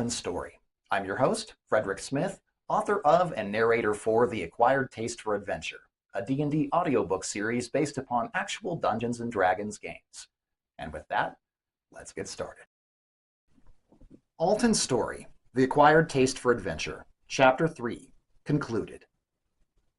Alton story. I'm your host, Frederick Smith, author of and narrator for The Acquired Taste for Adventure, a D&D audiobook series based upon actual Dungeons & Dragons games. And with that, let's get started. Alton's story, The Acquired Taste for Adventure, Chapter 3, concluded.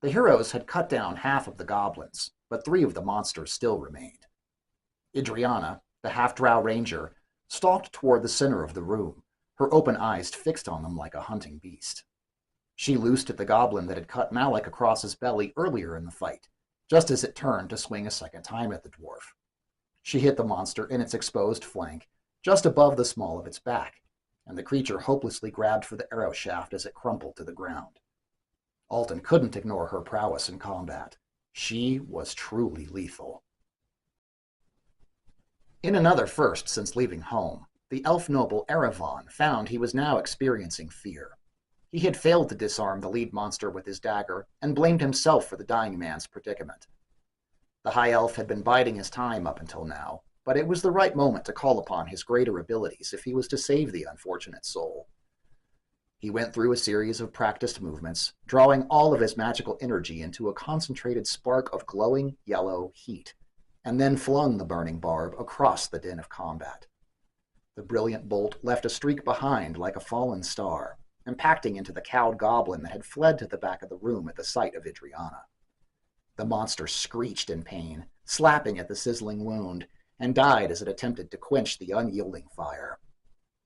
The heroes had cut down half of the goblins, but 3 of the monsters still remained. Idriana, the half-drow ranger, stalked toward the center of the room, her open eyes fixed on them like a hunting beast. She loosed at the goblin that had cut Malik across his belly earlier in the fight, just as it turned to swing a second time at the dwarf. She hit the monster in its exposed flank, just above the small of its back, and the creature hopelessly grabbed for the arrow shaft as it crumpled to the ground. Alton couldn't ignore her prowess in combat. She was truly lethal. In another first since leaving home, the elf noble Erevan found he was now experiencing fear. He had failed to disarm the lead monster with his dagger and blamed himself for the dying man's predicament. The high elf had been biding his time up until now, but it was the right moment to call upon his greater abilities if he was to save the unfortunate soul. He went through a series of practiced movements, drawing all of his magical energy into a concentrated spark of glowing yellow heat, and then flung the burning barb across the din of combat. The brilliant bolt left a streak behind like a fallen star, impacting into the cowed goblin that had fled to the back of the room at the sight of Idriana. The monster screeched in pain, slapping at the sizzling wound, and died as it attempted to quench the unyielding fire.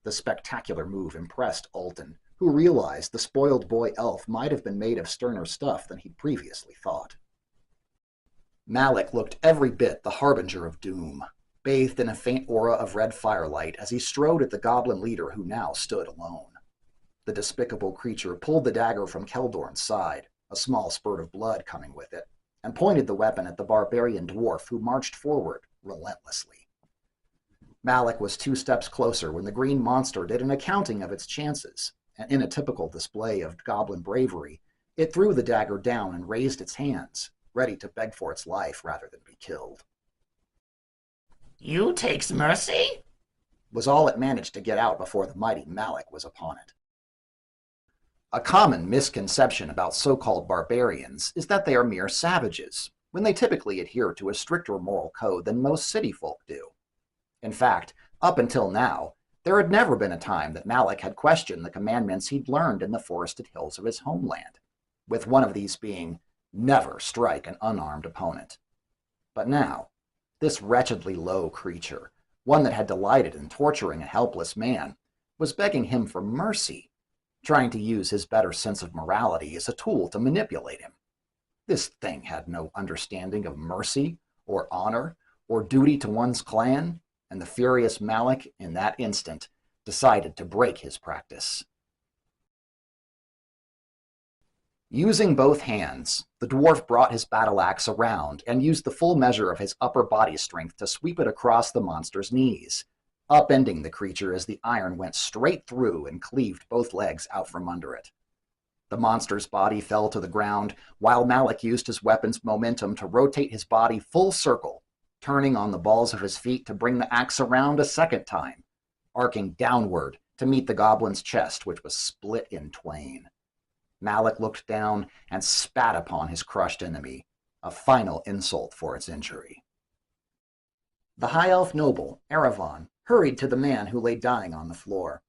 The spectacular move impressed Alton, who realized the spoiled boy elf might have been made of sterner stuff than he'd previously thought. Malik looked every bit the harbinger of doom, bathed in a faint aura of red firelight as he strode at the goblin leader who now stood alone. The despicable creature pulled the dagger from Keldorn's side, a small spurt of blood coming with it, and pointed the weapon at the barbarian dwarf who marched forward relentlessly. Malik was 2 steps closer when the green monster did an accounting of its chances, and in a typical display of goblin bravery, it threw the dagger down and raised its hands, ready to beg for its life rather than be killed. "You takes mercy?" was all it managed to get out before the mighty Malik was upon it. A common misconception about so-called barbarians is that they are mere savages, when they typically adhere to a stricter moral code than most city folk do. In fact, up until now, there had never been a time that Malik had questioned the commandments he'd learned in the forested hills of his homeland, with one of these being, never strike an unarmed opponent. But now, this wretchedly low creature, one that had delighted in torturing a helpless man, was begging him for mercy, trying to use his better sense of morality as a tool to manipulate him. This thing had no understanding of mercy, or honor, or duty to one's clan, and the furious Malik, in that instant, decided to break his practice. Using both hands, the dwarf brought his battle axe around and used the full measure of his upper body strength to sweep it across the monster's knees, upending the creature as the iron went straight through and cleaved both legs out from under it. The monster's body fell to the ground, while Malik used his weapon's momentum to rotate his body full circle, turning on the balls of his feet to bring the axe around a second time, arcing downward to meet the goblin's chest, which was split in twain. Malik looked down and spat upon his crushed enemy, a final insult for its injury. The high elf noble, Erevan, hurried to the man who lay dying on the floor.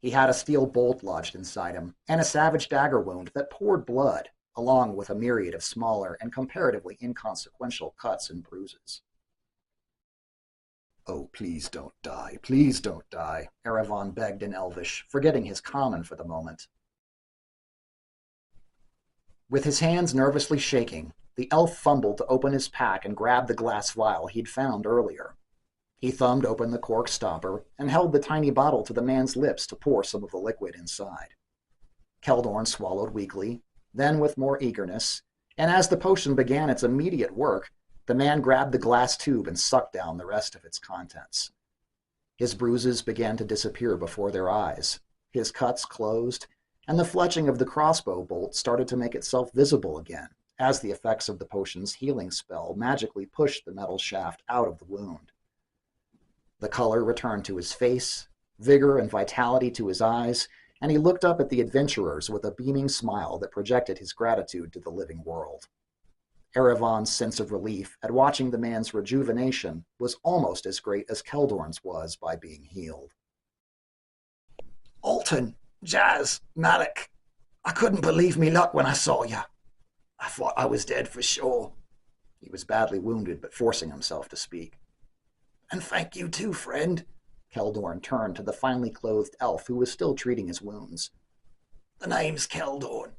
He had a steel bolt lodged inside him, and a savage dagger wound that poured blood, along with a myriad of smaller and comparatively inconsequential cuts and bruises. "Oh, please don't die, Erevan begged in Elvish, forgetting his common for the moment. With his hands nervously shaking, the elf fumbled to open his pack and grab the glass vial he'd found earlier. He thumbed open the cork stopper and held the tiny bottle to the man's lips to pour some of the liquid inside. Keldorn swallowed weakly, then with more eagerness, and as the potion began its immediate work, the man grabbed the glass tube and sucked down the rest of its contents. His bruises began to disappear before their eyes, his cuts closed, and the fletching of the crossbow bolt started to make itself visible again, as the effects of the potion's healing spell magically pushed the metal shaft out of the wound. The color returned to his face, vigor and vitality to his eyes, and he looked up at the adventurers with a beaming smile that projected his gratitude to the living world. Erevan's sense of relief at watching the man's rejuvenation was almost as great as Keldorn's was by being healed. Alton, Jazz, Malik, I couldn't believe me luck when I saw you. I thought I was dead for sure. He was badly wounded, but forcing himself to speak. And thank you too, friend. Keldorn turned to the finely clothed elf who was still treating his wounds. The name's Keldorn.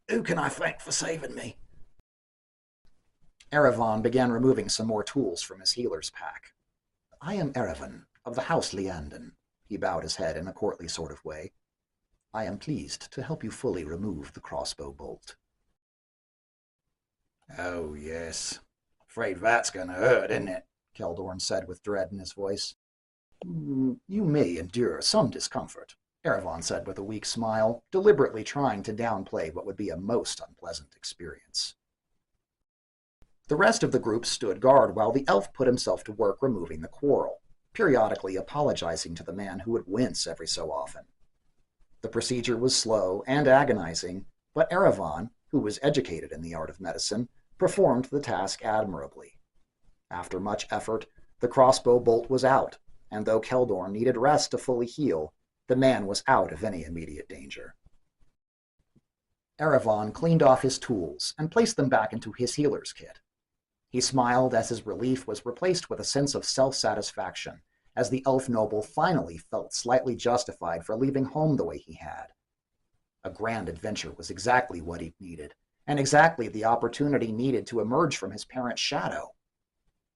Who can I thank for saving me? Erevan began removing some more tools from his healer's pack. I am Erevan, of the House Liandon. He bowed his head in a courtly sort of way. I am pleased to help you fully remove the crossbow bolt. Oh, yes. Afraid that's gonna hurt, isn't it? Keldorn said with dread in his voice. You may endure some discomfort, Erevan said with a weak smile, deliberately trying to downplay what would be a most unpleasant experience. The rest of the group stood guard while the elf put himself to work removing the quarrel, periodically apologizing to the man who would wince every so often. The procedure was slow and agonizing, but Erevan, who was educated in the art of medicine, performed the task admirably. After much effort, the crossbow bolt was out, and though Keldorn needed rest to fully heal, the man was out of any immediate danger. Erevan cleaned off his tools and placed them back into his healer's kit. He smiled as his relief was replaced with a sense of self-satisfaction, as the elf noble finally felt slightly justified for leaving home the way he had. A grand adventure was exactly what he needed, and exactly the opportunity needed to emerge from his parents' shadow.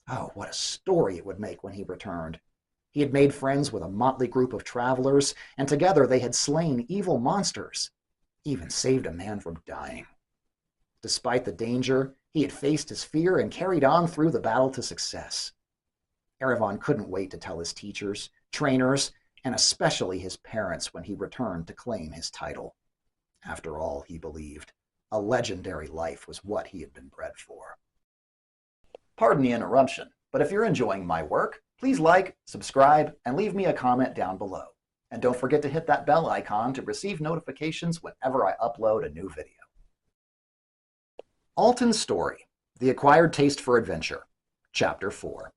Oh, what a story it would make when he returned. He had made friends with a motley group of travelers, and together they had slain evil monsters, even saved a man from dying. Despite the danger, he had faced his fear and carried on through the battle to success. Erevan couldn't wait to tell his teachers, trainers, and especially his parents when he returned to claim his title. After all, he believed, a legendary life was what he had been bred for. Pardon the interruption, but if you're enjoying my work, please like, subscribe, and leave me a comment down below. And don't forget to hit that bell icon to receive notifications whenever I upload a new video. Alton's Story, The Acquired Taste for Adventure, Chapter 4.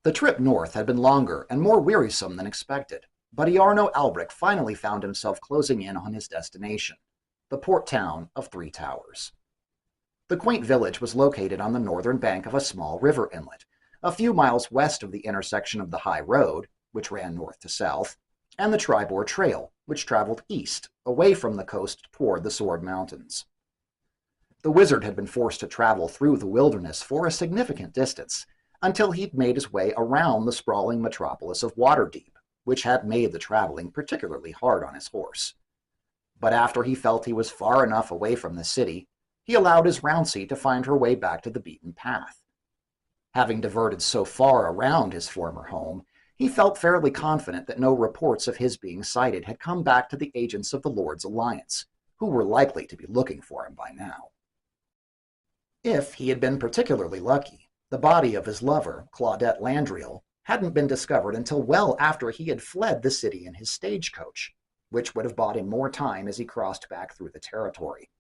The trip north had been longer and more wearisome than expected, but Iarno Albrek finally found himself closing in on his destination, the port town of Three Towers. The quaint village was located on the northern bank of a small river inlet, a few miles west of the intersection of the high road, which ran north to south, and the Tribor Trail, which traveled east, away from the coast toward the Sword Mountains. The wizard had been forced to travel through the wilderness for a significant distance, until he'd made his way around the sprawling metropolis of Waterdeep, which had made the traveling particularly hard on his horse. But after he felt he was far enough away from the city, he allowed his Roundseat to find her way back to the beaten path. Having diverted so far around his former home, he felt fairly confident that no reports of his being sighted had come back to the agents of the Lord's Alliance, who were likely to be looking for him by now. If he had been particularly lucky, the body of his lover, Claudette Landriel, hadn't been discovered until well after he had fled the city in his stagecoach, which would have bought him more time as he crossed back through the territory.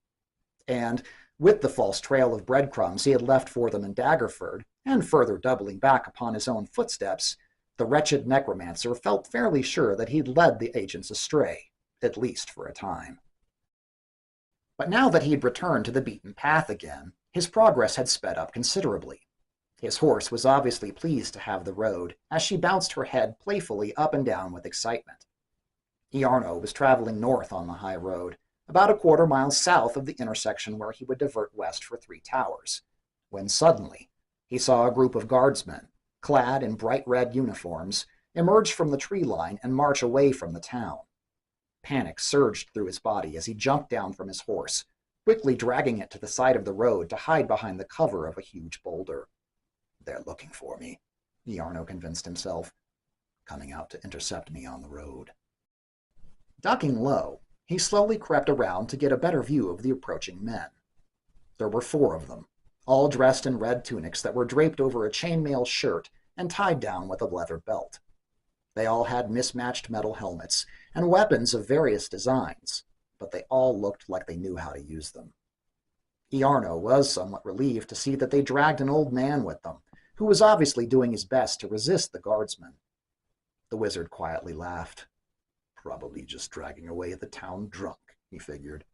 And, with the false trail of breadcrumbs he had left for them in Daggerford, and further doubling back upon his own footsteps, the wretched necromancer felt fairly sure that he'd led the agents astray, at least for a time. But now that he'd returned to the beaten path again, his progress had sped up considerably. His horse was obviously pleased to have the road, as she bounced her head playfully up and down with excitement. Iarno was traveling north on the high road, about a quarter-mile south of the intersection where he would divert west for Three Towers, when suddenly he saw a group of guardsmen, clad in bright red uniforms, emerge from the tree line and march away from the town. Panic surged through his body as he jumped down from his horse, quickly dragging it to the side of the road to hide behind the cover of a huge boulder. "They're looking for me," Iarno convinced himself, "coming out to intercept me on the road." Ducking low, he slowly crept around to get a better view of the approaching men. There were 4 of them, all dressed in red tunics that were draped over a chainmail shirt and tied down with a leather belt. They all had mismatched metal helmets and weapons of various designs, but they all looked like they knew how to use them. Iarno was somewhat relieved to see that they dragged an old man with them, who was obviously doing his best to resist the guardsmen. The wizard quietly laughed. Probably just dragging away the town drunk, he figured.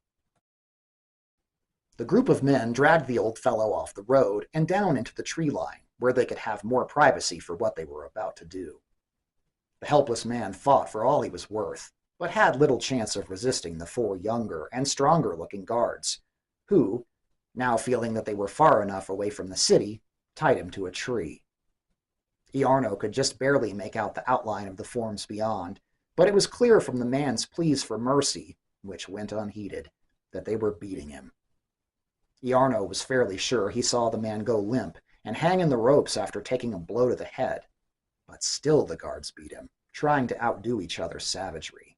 The group of men dragged the old fellow off the road and down into the tree line, where they could have more privacy for what they were about to do. The helpless man fought for all he was worth, but had little chance of resisting the four younger and stronger-looking guards, who, now feeling that they were far enough away from the city, tied him to a tree. Iarno could just barely make out the outline of the forms beyond, but it was clear from the man's pleas for mercy, which went unheeded, that they were beating him. Iarno was fairly sure he saw the man go limp and hang in the ropes after taking a blow to the head, but still the guards beat him, trying to outdo each other's savagery.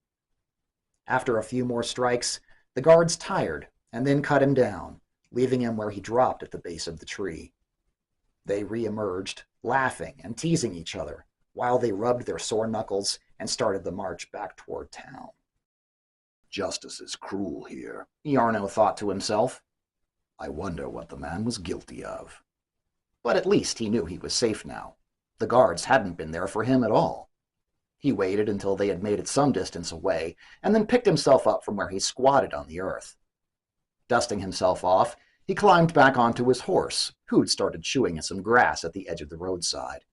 After a few more strikes, the guards tired and then cut him down, leaving him where he dropped at the base of the tree. They re-emerged, laughing and teasing each other, while they rubbed their sore knuckles and started the march back toward town. Justice is cruel here, Iarno thought to himself. I wonder what the man was guilty of. But at least he knew he was safe now. The guards hadn't been there for him at all. He waited until they had made it some distance away, and then picked himself up from where he squatted on the earth. Dusting himself off, he climbed back onto his horse, who'd started chewing at some grass at the edge of the roadside.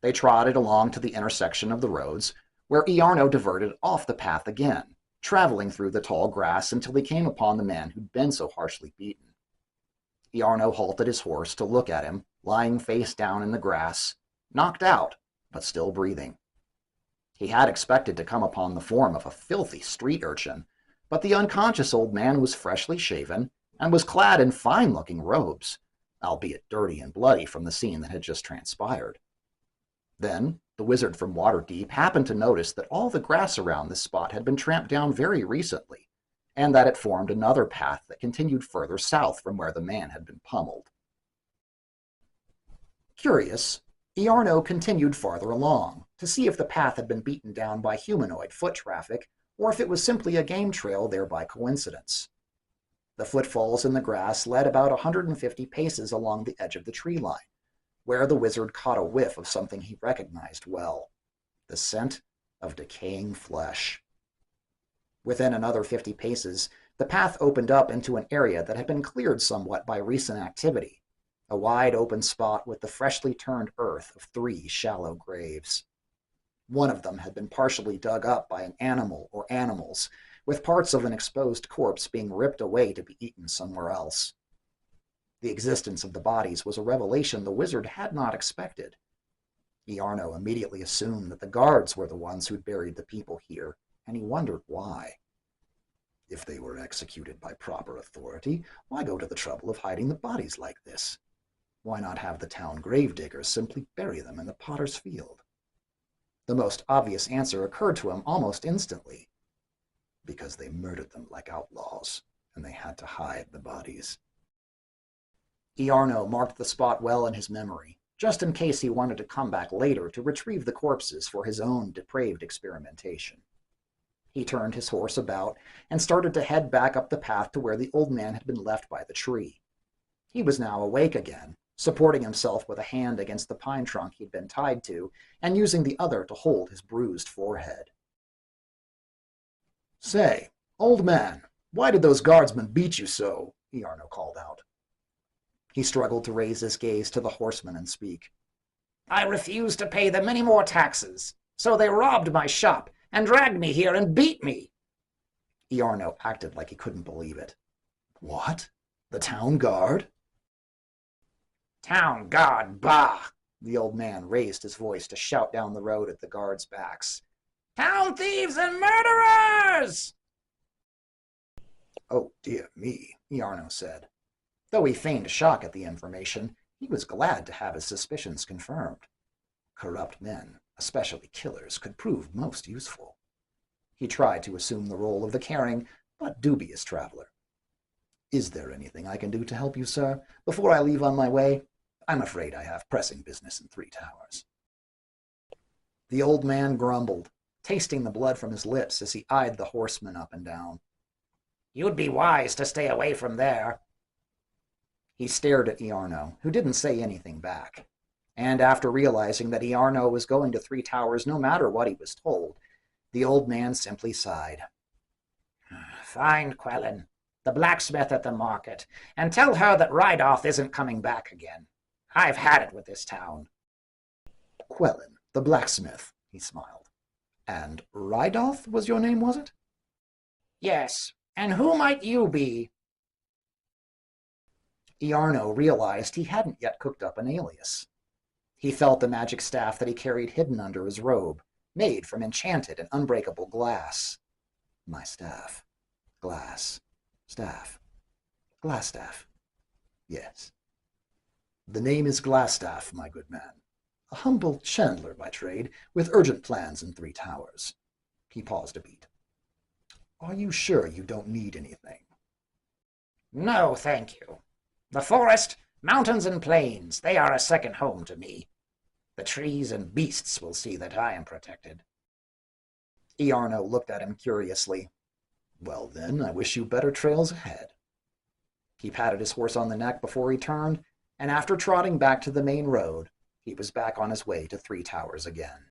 They trotted along to the intersection of the roads, where Iarno diverted off the path again, traveling through the tall grass until he came upon the man who'd been so harshly beaten. Iarno halted his horse to look at him, lying face down in the grass, knocked out, but still breathing. He had expected to come upon the form of a filthy street urchin, but the unconscious old man was freshly shaven and was clad in fine-looking robes, albeit dirty and bloody from the scene that had just transpired. Then, the wizard from Waterdeep happened to notice that all the grass around this spot had been tramped down very recently, and that it formed another path that continued further south from where the man had been pummeled. Curious, Iarno continued farther along, to see if the path had been beaten down by humanoid foot traffic, or if it was simply a game trail there by coincidence. The footfalls in the grass led about 150 paces along the edge of the tree line, where the wizard caught a whiff of something he recognized well, the scent of decaying flesh. Within another 50 paces, the path opened up into an area that had been cleared somewhat by recent activity, a wide open spot with the freshly turned earth of 3 shallow graves. One of them had been partially dug up by an animal or animals, with parts of an exposed corpse being ripped away to be eaten somewhere else. The existence of the bodies was a revelation the wizard had not expected. Iarno immediately assumed that the guards were the ones who'd buried the people here, and he wondered why. If they were executed by proper authority, why go to the trouble of hiding the bodies like this? Why not have the town gravediggers simply bury them in the potter's field? The most obvious answer occurred to him almost instantly. Because they murdered them like outlaws, and they had to hide the bodies. Iarno marked the spot well in his memory, just in case he wanted to come back later to retrieve the corpses for his own depraved experimentation. He turned his horse about and started to head back up the path to where the old man had been left by the tree. He was now awake again, supporting himself with a hand against the pine trunk he'd been tied to, and using the other to hold his bruised forehead. "Say, old man, why did those guardsmen beat you so?" Iarno called out. He struggled to raise his gaze to the horseman and speak. "I refused to pay them any more taxes, so they robbed my shop and dragged me here and beat me." Iarno acted like he couldn't believe it. "What? The town guard?" "Town guard, bah!" The old man raised his voice to shout down the road at the guards' backs. "Town thieves and murderers!" "Oh, dear me," Iarno said. Though he feigned shock at the information, he was glad to have his suspicions confirmed. Corrupt men, especially killers, could prove most useful. He tried to assume the role of the caring but dubious traveler. "Is there anything I can do to help you, sir, before I leave on my way? I'm afraid I have pressing business in 3 Towers." The old man grumbled, tasting the blood from his lips as he eyed the horsemen up and down. You'd be wise to stay away from there. He stared at Iarno, who didn't say anything back. And after realizing that Iarno was going to Three Towers no matter what he was told, the old man simply sighed. Find Quellen, the blacksmith at the market, and tell her that Rydoth isn't coming back again. I've had it with this town. Quellen, the blacksmith, he smiled. And Rydoth was your name, was it? Yes, and who might you be? Iarno realized he hadn't yet cooked up an alias. He felt the magic staff that he carried hidden under his robe, made from enchanted and unbreakable glass. My staff. Glass. Staff. Glass staff. Yes. The name is Glassstaff, my good man. A humble chandler by trade, with urgent plans in Three Towers. He paused a beat. Are you sure you don't need anything? No, thank you. The forest, mountains and plains, they are a second home to me. The trees and beasts will see that I am protected. Iarno looked at him curiously. Well then, I wish you better trails ahead. He patted his horse on the neck before he turned, and after trotting back to the main road, he was back on his way to Three Towers again.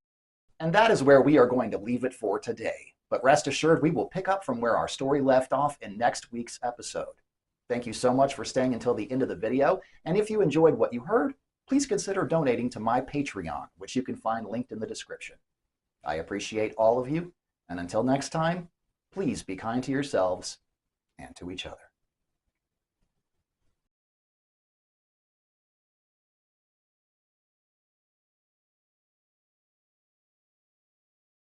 And that is where we are going to leave it for today. But rest assured, we will pick up from where our story left off in next week's episode. Thank you so much for staying until the end of the video, and if you enjoyed what you heard, please consider donating to my Patreon, which you can find linked in the description. I appreciate all of you, and until next time, please be kind to yourselves and to each other.